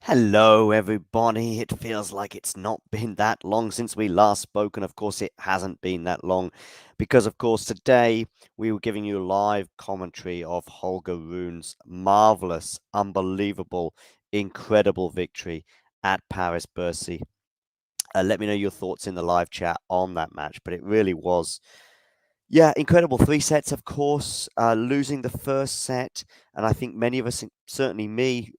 Hello, everybody. It feels like it's not been that long since we last spoke, and of course, it hasn't been that long because, of course, today we were giving you live commentary of Holger Rune's marvelous, unbelievable, incredible victory at Paris Bercy. Let me know your thoughts in the live chat on that match, but it really was. Yeah, incredible. Three sets, of course, losing the first set. And I think many of us, certainly me,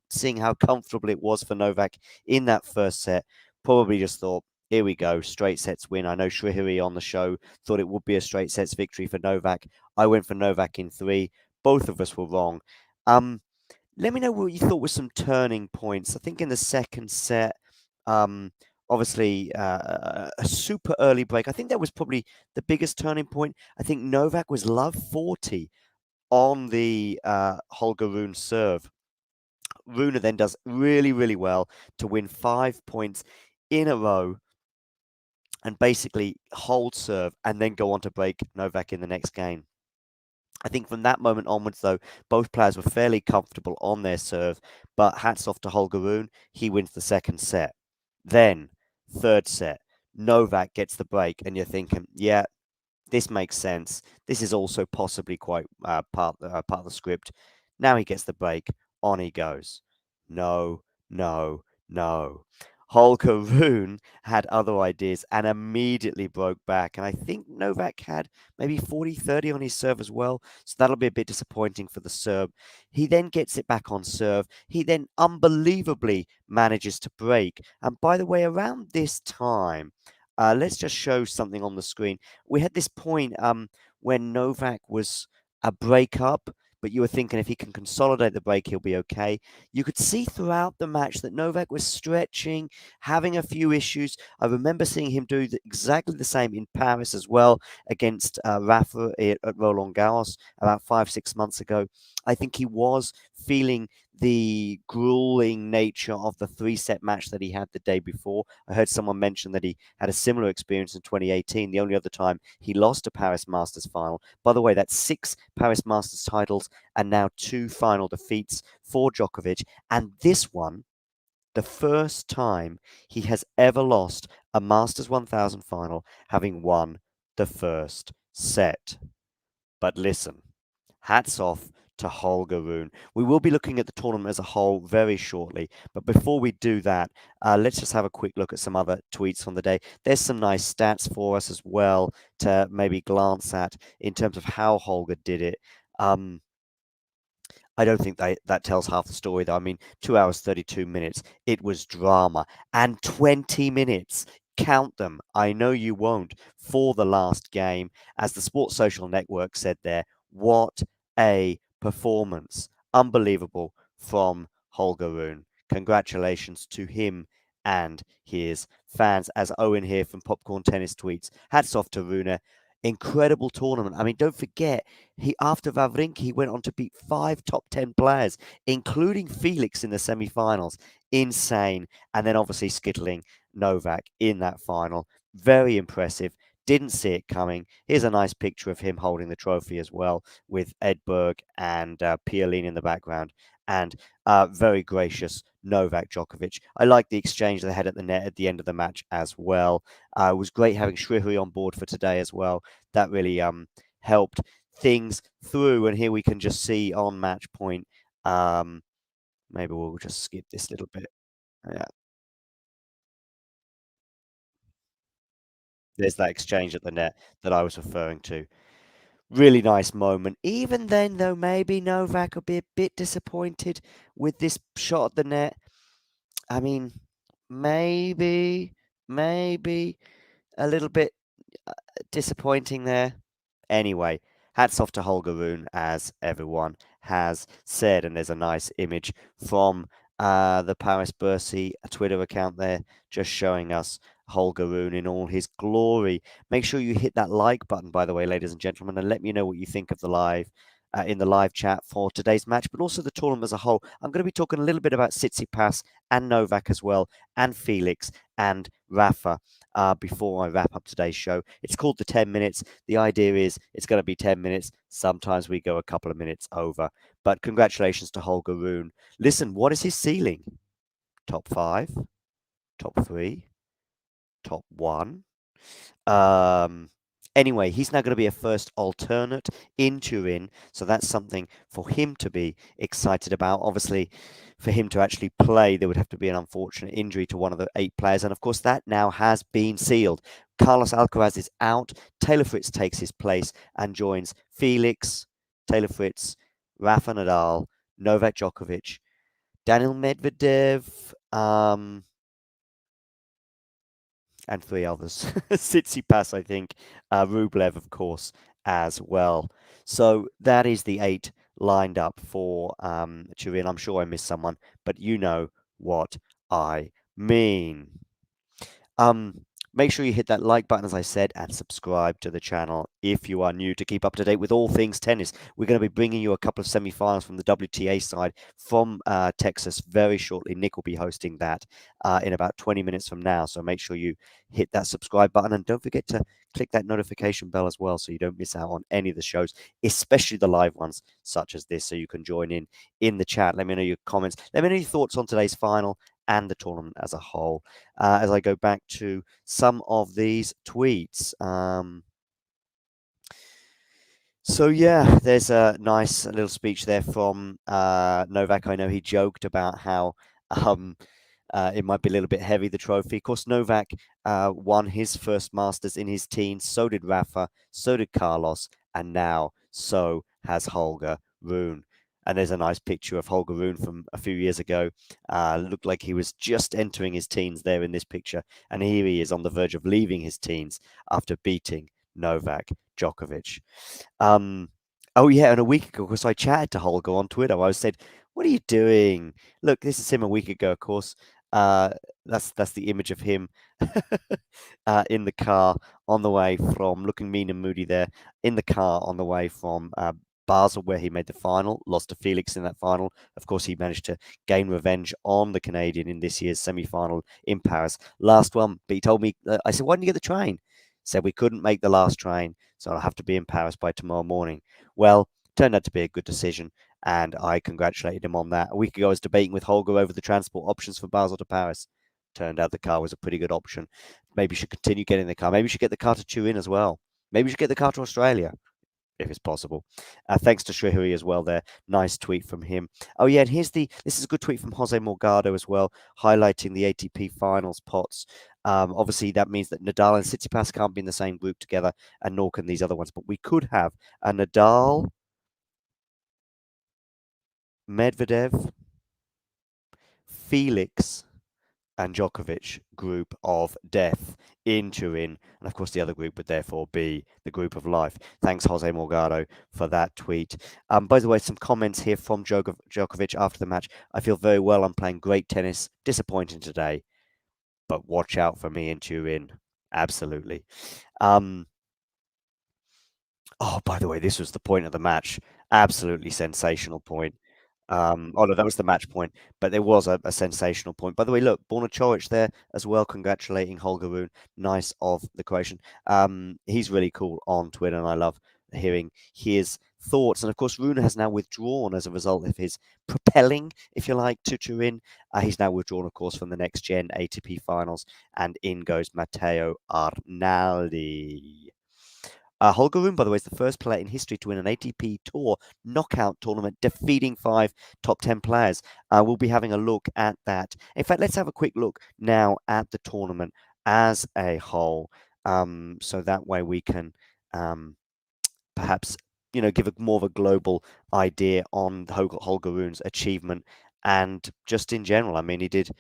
seeing how comfortable it was for Novak in that first set, probably just thought, here we go, straight sets win. I know Shrihari on the show thought it would be a straight sets victory for Novak. I went for Novak in three. Both of us were wrong. Let me know what you thought were some turning points. I think in the second set, um, obviously a super early break. I think that was probably the biggest turning point. I think Novak was love 40 on the Holger Rune serve. Rune then does really, really well to win 5 points in a row and basically hold serve and then go on to break Novak in the next game. I think from that moment onwards, though, both players were fairly comfortable on their serve, but hats off to Holger Rune. He wins the second set. Then, third set, Novak gets the break, and you're thinking, yeah, this makes sense. This is also possibly quite part of the script. Now he gets the break. On he goes. No, no, no. Holger Rune had other ideas and immediately broke back. And I think Novak had maybe 40-30 on his serve as well. So that'll be a bit disappointing for the Serb. He then gets it back on serve. He then unbelievably manages to break. And by the way, around this time, let's just show something on the screen. We had this point when Novak was a breakup, but you were thinking if he can consolidate the break, he'll be okay. You could see throughout the match that Novak was stretching, having a few issues. I remember seeing him do exactly the same in Paris as well against Rafa at Roland Garros about 5-6 months ago. I think he was feeling the grueling nature of the three-set match that he had the day before. I heard someone mention that he had a similar experience in 2018, the only other time he lost a Paris Masters final. By the way, that's 6 Paris Masters titles and now 2 final defeats for Djokovic. And this one, the first time he has ever lost a Masters 1000 final, having won the first set. But listen, hats off to Holger Rune. We will be looking at the tournament as a whole very shortly. But before we do that, let's just have a quick look at some other tweets from the day. There's some nice stats for us as well to maybe glance at in terms of how Holger did it. I don't think that tells half the story, though. I mean, 2 hours, 32 minutes. It was drama. And 20 minutes. Count them. I know you won't. For the last game. As the Sports Social Network said there, what a performance. Unbelievable from Holger Rune. Congratulations to him and his fans. As Owen here from Popcorn Tennis tweets, hats off to Rune. Incredible tournament. I mean, don't forget, after Wawrinka, he went on to beat 5 top 10 players, including Felix in the semi-finals. Insane. And then obviously skittling Novak in that final. Very impressive. Didn't see it coming. Here's a nice picture of him holding the trophy as well, with Edberg and Pialin in the background. And very gracious Novak Djokovic. I like the exchange they had at the net at the end of the match as well. It was great having Shrihari on board for today as well. That really helped things through. And here we can just see on match point. Maybe we'll just skip this little bit. Yeah, there's that exchange at the net that I was referring to. Really nice moment. Even then, though, maybe Novak will be a bit disappointed with this shot at the net. I mean, maybe a little bit disappointing there. Anyway, hats off to Holger Rune, as everyone has said. And there's a nice image from the Paris Bercy Twitter account there, just showing us Holger Rune in all his glory. Make sure you hit that like button, by the way, ladies and gentlemen, and let me know what you think of the live. In the live chat for today's match, but also the tournament as a whole. I'm going to be talking a little bit about Tsitsipas and Novak as well, and Felix and Rafa before I wrap up today's show. It's called the 10 minutes. The idea is it's going to be 10 minutes. Sometimes we go a couple of minutes over. But congratulations to Holger Rune. Listen, what is his ceiling? top 5, top 3, top 1. Um, anyway, he's now going to be a first alternate in Turin, so that's something for him to be excited about. Obviously, for him to actually play, there would have to be an unfortunate injury to one of the 8 players, and of course, that now has been sealed. Carlos Alcaraz is out. Taylor Fritz takes his place and joins Felix, Taylor Fritz, Rafa Nadal, Novak Djokovic, Daniil Medvedev, and 3 others. Tsitsipas, I think, Rublev, of course, as well. So that is the 8 lined up for Turin. I'm sure I missed someone, but you know what I mean. Make sure you hit that like button, as I said, and subscribe to the channel if you are new to keep up to date with all things tennis. We're going to be bringing you a couple of semi-finals from the WTA side from Texas very shortly. Nick will be hosting that in about 20 minutes from now. So make sure you hit that subscribe button and don't forget to click that notification bell as well so you don't miss out on any of the shows, especially the live ones such as this, so you can join in the chat. Let me know your comments. Let me know your thoughts on today's final and the tournament as a whole. As I go back to some of these tweets. So yeah, there's a nice little speech there from Novak. I know he joked about how it might be a little bit heavy, the trophy. Of course, Novak won his first Masters in his teens. So did Rafa. So did Carlos. And now so has Holger Rune. And there's a nice picture of Holger Rune from a few years ago. Looked like he was just entering his teens there in this picture. And here he is on the verge of leaving his teens after beating Novak Djokovic. Oh, yeah, and a week ago, of course, I chatted to Holger on Twitter. I said, what are you doing? Look, this is him a week ago, of course. That's the image of him in the car on the way from, looking mean and moody there, in the car on the way from Basel, where he made the final, lost to Felix in that final. Of course, he managed to gain revenge on the Canadian in this year's semi-final in Paris. Last one, but he told me, I said, why didn't you get the train? Said we couldn't make the last train, so I'll have to be in Paris by tomorrow morning. Well, turned out to be a good decision, and I congratulated him on that. A week ago, I was debating with Holger over the transport options for Basel to Paris. Turned out the car was a pretty good option. Maybe you should continue getting the car. Maybe you should get the car to Turin as well. Maybe you should get the car to Australia, if it's possible. Thanks to Shrihari as well there. Nice tweet from him. Oh, yeah, and this is a good tweet from Jose Morgado as well, highlighting the ATP finals pots. Obviously, that means that Nadal and Tsitsipas can't be in the same group together, and nor can these other ones. But we could have a Nadal, Medvedev, Felix, and Djokovic group of death in Turin. And of course, the other group would therefore be the group of life. Thanks, Jose Morgado, for that tweet. By the way, some comments here from Djokovic after the match. I feel very well. I'm playing great tennis. Disappointing today, but watch out for me in Turin. Absolutely. Oh, by the way, this was the point of the match. Absolutely sensational point. Oh, no, that was the match point, but there was a sensational point. By the way, look, Borna Coric there as well, congratulating Holger Rune. Nice of the Croatian. He's really cool on Twitter, and I love hearing his thoughts. And of course, Rune has now withdrawn as a result of his propelling, if you like, to Turin. He's now withdrawn, of course, from the next gen ATP finals, and in goes Matteo Arnaldi. Holger Rune, by the way, is the first player in history to win an ATP Tour knockout tournament, defeating 5 top 10 players. We'll be having a look at that. In fact, let's have a quick look now at the tournament as a whole, so that way we can perhaps give more of a global idea on Holger Rune's achievement and just in general. I mean, he did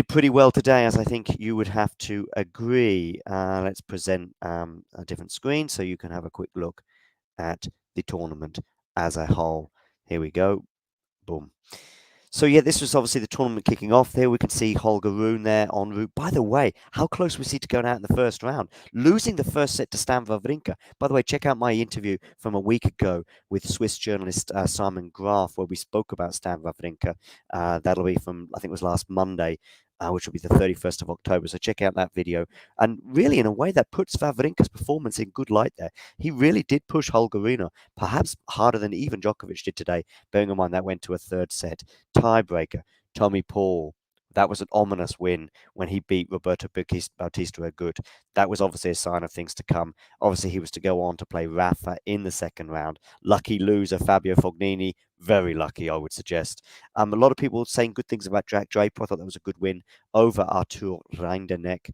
pretty well today, as I think you would have to agree. Let's present a different screen so you can have a quick look at the tournament as a whole. Here we go. Boom. So yeah, this was obviously the tournament kicking off. There we can see Holger Rune there en route. By the way, how close was he to going out in the first round? Losing the first set to Stan Wawrinka. By the way, check out my interview from a week ago with Swiss journalist Simon Graf, where we spoke about Stan Wawrinka. That'll be from, I think it was last Monday, which will be the 31st of October. So check out that video. And really, in a way, that puts Wawrinka's performance in good light there. He really did push Holger Rune, perhaps harder than even Djokovic did today, bearing in mind that went to a third set. Tiebreaker, Tommy Paul, That was an ominous win when he beat Roberto Bautista Agut. That was obviously a sign of things to come. Obviously, he was to go on to play Rafa in the second round. Lucky loser Fabio Fognini, very lucky, I would suggest. A lot of people saying good things about Jack Draper. I thought that was a good win over Artur Rinderknecht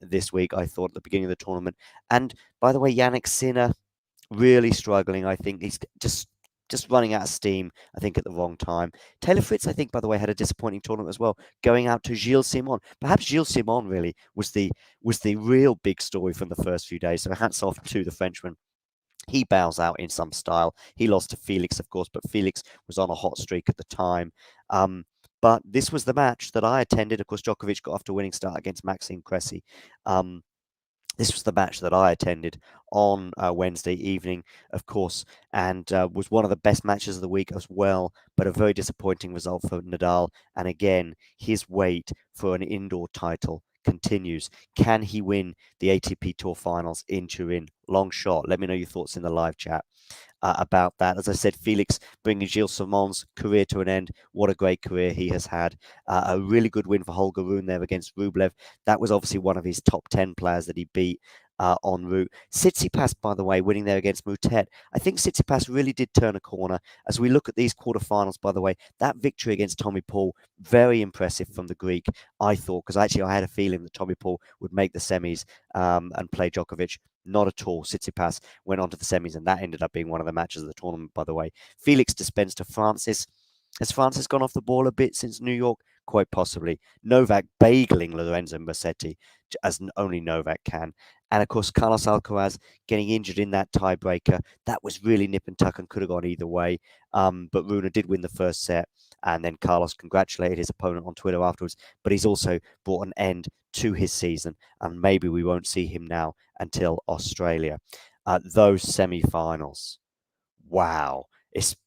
this week, I thought, at the beginning of the tournament. And by the way, Yannick Sinner, really struggling. I think he's just running out of steam, I think, at the wrong time. Taylor Fritz, I think, by the way, had a disappointing tournament as well, going out to Gilles Simon. Perhaps Gilles Simon really was the real big story from the first few days. So hats off to the Frenchman. He bows out in some style. He lost to Felix, of course, but Felix was on a hot streak at the time. But this was the match that I attended. Of course, Djokovic got off to a winning start against Maxime Cressy. This was the match that I attended on Wednesday evening, of course, and was one of the best matches of the week as well, but a very disappointing result for Nadal. And again, his wait for an indoor title continues. Can he win the ATP Tour Finals in Turin? Long shot. Let me know your thoughts in the live chat. About that. As I said, Felix bringing Gilles Simon's career to an end. What a great career he has had. A really good win for Holger Rune there against Rublev. That was obviously one of his top 10 players that he beat en route. Tsitsipas, by the way, winning there against Moutet. I think Tsitsipas really did turn a corner. As we look at these quarterfinals, by the way, that victory against Tommy Paul, very impressive from the Greek, I thought, because actually I had a feeling that Tommy Paul would make the semis and play Djokovic. Not at all. Tsitsipas went on to the semis, and that ended up being one of the matches of the tournament, by the way. Felix dispensed to Francis. Has Francis gone off the ball a bit since New York? Quite possibly. Novak bageling Lorenzo Musetti, as only Novak can. And of course, Carlos Alcaraz getting injured in that tiebreaker. That was really nip and tuck and could have gone either way. But Rune did win the first set. And then Carlos congratulated his opponent on Twitter afterwards. But he's also brought an end to his season. And maybe we won't see him now until Australia. Those semi-finals. Wow.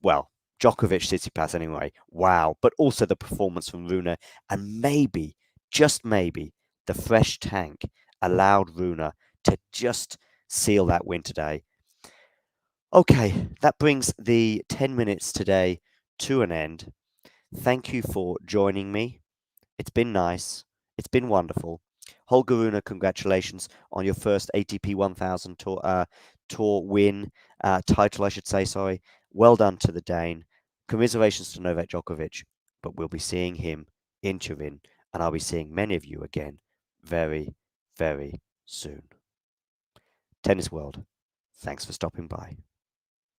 Well, Djokovic, Tsitsipas anyway. Wow. But also the performance from Rune. And maybe, just maybe, the fresh tank allowed Rune to just seal that win today. Okay, that brings the 10 minutes today to an end. Thank you for joining me. It's been nice. It's been wonderful. Holger Rune, congratulations on your first ATP 1000 tour win, title, I should say, sorry. Well done to the Dane. Commiserations to Novak Djokovic, but we'll be seeing him in Turin, and I'll be seeing many of you again very, very soon. Tennis World, thanks for stopping by.